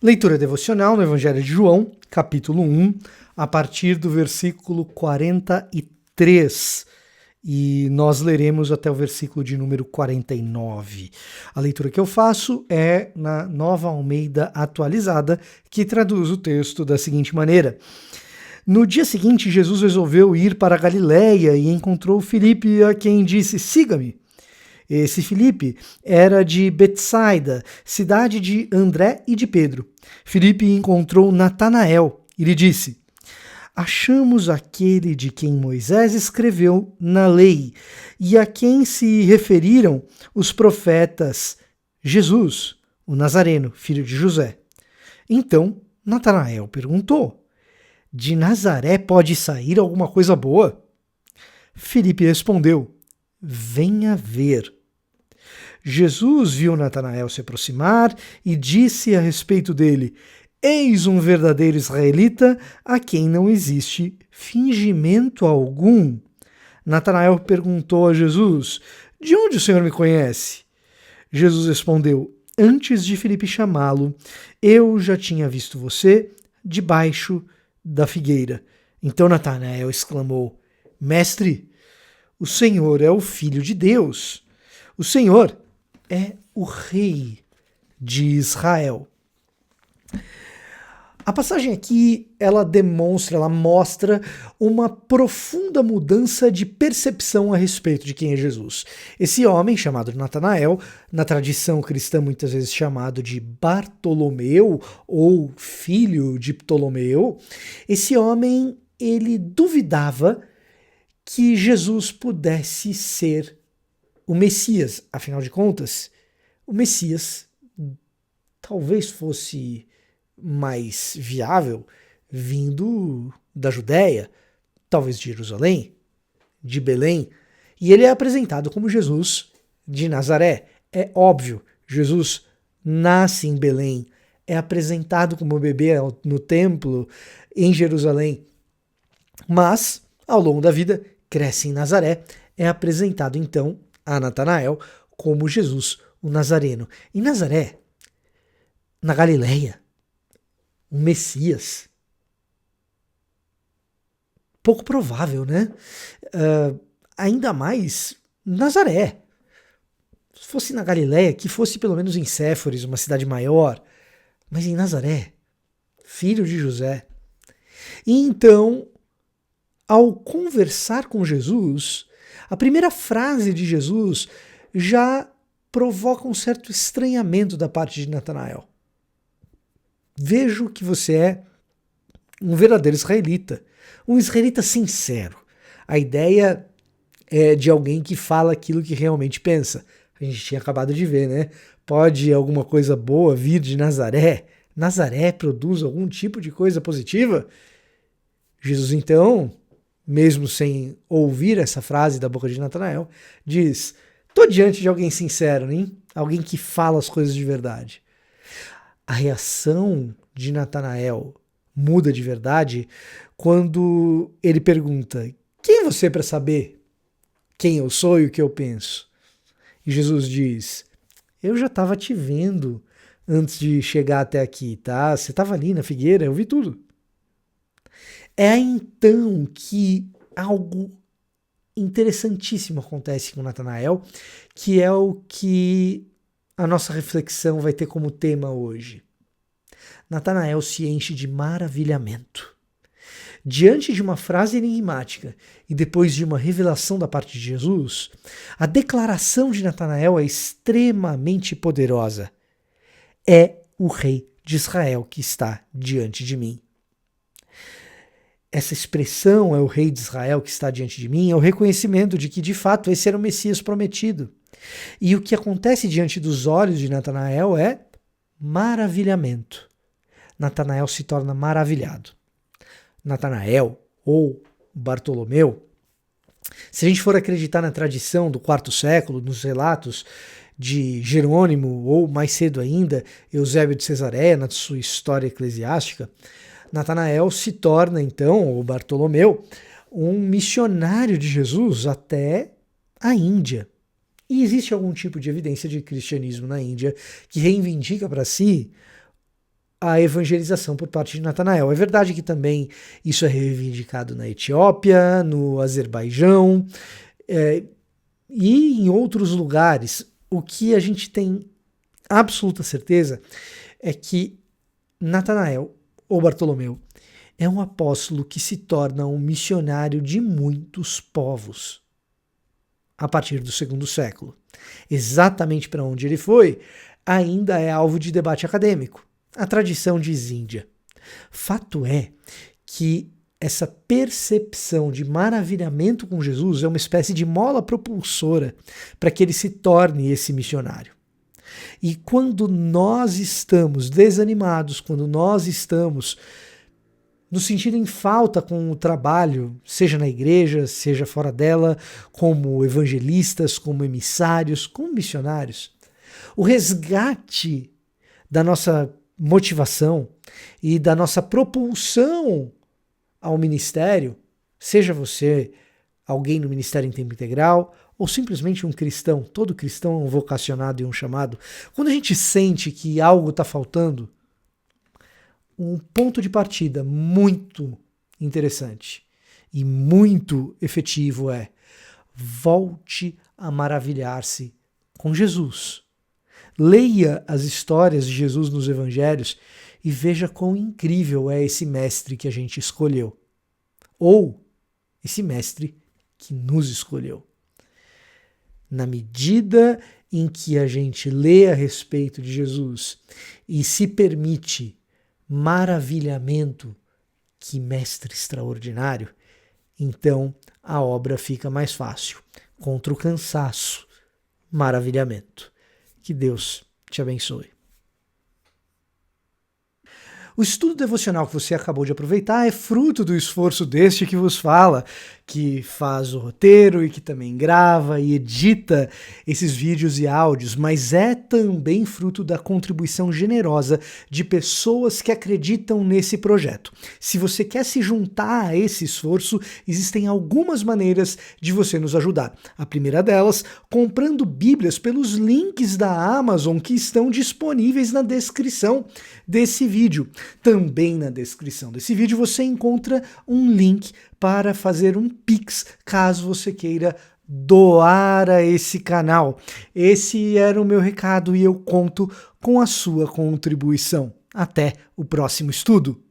Leitura devocional no Evangelho de João, capítulo 1, a partir do versículo 43. E nós leremos até o versículo de número 49. A leitura que eu faço é na Nova Almeida Atualizada, que traduz o texto da seguinte maneira. No dia seguinte, Jesus resolveu ir para a Galiléia e encontrou Filipe, a quem disse: "Siga-me." Esse Filipe era de Betsaida, cidade de André e de Pedro. Filipe encontrou Natanael e lhe disse: "Achamos aquele de quem Moisés escreveu na lei e a quem se referiram os profetas, Jesus, o Nazareno, filho de José." Então Natanael perguntou: "De Nazaré pode sair alguma coisa boa?" Filipe respondeu: "Venha ver." Jesus viu Natanael se aproximar e disse a respeito dele: "Eis um verdadeiro israelita a quem não existe fingimento algum." Natanael perguntou a Jesus: "De onde o Senhor me conhece?" Jesus respondeu: "Antes de Filipe chamá-lo, eu já tinha visto você debaixo da figueira." Então Natanael exclamou: "Mestre, o Senhor é o Filho de Deus. O Senhor é o Rei de Israel." A passagem aqui, ela mostra uma profunda mudança de percepção a respeito de quem é Jesus. Esse homem, chamado Natanael, na tradição cristã muitas vezes chamado de Bartolomeu ou filho de Ptolomeu, esse homem, ele duvidava que Jesus pudesse ser o Messias. Afinal de contas, o Messias talvez fosse mais viável vindo da Judéia, talvez de Jerusalém, de Belém, e ele é apresentado como Jesus de Nazaré. É óbvio, Jesus nasce em Belém, é apresentado como bebê no templo em Jerusalém, mas ao longo da vida cresce em Nazaré, é apresentado então a Natanael como Jesus, o Nazareno. Em Nazaré, na Galileia, um Messias. Pouco provável, né? Ainda mais Nazaré. Se fosse na Galileia, que fosse pelo menos em Séforis, uma cidade maior. Mas em Nazaré, filho de José. E então, ao conversar com Jesus, a primeira frase de Jesus já provoca um certo estranhamento da parte de Natanael. "Vejo que você é um verdadeiro israelita, um israelita sincero." A ideia é de alguém que fala aquilo que realmente pensa. A gente tinha acabado de ver, né? Pode alguma coisa boa vir de Nazaré? Nazaré produz algum tipo de coisa positiva? Jesus, então, mesmo sem ouvir essa frase da boca de Natanael, diz: "Tô diante de alguém sincero, hein? Alguém que fala as coisas de verdade." A reação de Natanael muda de verdade quando ele pergunta: "Quem é você para saber quem eu sou e o que eu penso?" E Jesus diz: "Eu já estava te vendo antes de chegar até aqui, tá? Você estava ali na figueira, eu vi tudo." É aí então que algo interessantíssimo acontece com Natanael, que é o que a nossa reflexão vai ter como tema hoje. Natanael se enche de maravilhamento. Diante de uma frase enigmática e depois de uma revelação da parte de Jesus, a declaração de Natanael é extremamente poderosa. "É o Rei de Israel que está diante de mim." Essa expressão, "é o Rei de Israel que está diante de mim", é o reconhecimento de que, de fato, esse era o Messias prometido. E o que acontece diante dos olhos de Natanael é maravilhamento. Natanael se torna maravilhado. Natanael, ou Bartolomeu, se a gente for acreditar na tradição do quarto século, nos relatos de Jerônimo, ou mais cedo ainda, Eusébio de Cesareia, na sua história eclesiástica, Natanael se torna, então, ou Bartolomeu, um missionário de Jesus até a Índia. E existe algum tipo de evidência de cristianismo na Índia que reivindica para si a evangelização por parte de Natanael. É verdade que também isso é reivindicado na Etiópia, no Azerbaijão e em outros lugares. O que a gente tem absoluta certeza é que Natanael, ou Bartolomeu, é um apóstolo que se torna um missionário de muitos povos a partir do segundo século. Exatamente para onde ele foi ainda é alvo de debate acadêmico. A tradição diz Índia. Fato é que essa percepção de maravilhamento com Jesus é uma espécie de mola propulsora para que ele se torne esse missionário. E quando nós estamos desanimados, quando nós estamos nos sentindo em falta com o trabalho, seja na igreja, seja fora dela, como evangelistas, como emissários, como missionários, o resgate da nossa motivação e da nossa propulsão ao ministério, seja você alguém no ministério em tempo integral ou simplesmente um cristão, todo cristão é um vocacionado e um chamado, quando a gente sente que algo está faltando, um ponto de partida muito interessante e muito efetivo é: volte a maravilhar-se com Jesus. Leia as histórias de Jesus nos evangelhos e veja quão incrível é esse mestre que a gente escolheu. Ou esse mestre que nos escolheu. Na medida em que a gente lê a respeito de Jesus e se permite maravilhamento, que mestre extraordinário, então a obra fica mais fácil. Contra o cansaço, maravilhamento. Que Deus te abençoe. O estudo devocional que você acabou de aproveitar é fruto do esforço deste que vos fala, que faz o roteiro e que também grava e edita esses vídeos e áudios, mas é também fruto da contribuição generosa de pessoas que acreditam nesse projeto. Se você quer se juntar a esse esforço, existem algumas maneiras de você nos ajudar. A primeira delas, comprando Bíblias pelos links da Amazon que estão disponíveis na descrição desse vídeo. Também na descrição desse vídeo você encontra um link para fazer um Pix, caso você queira doar a esse canal. Esse era o meu recado e eu conto com a sua contribuição. Até o próximo estudo!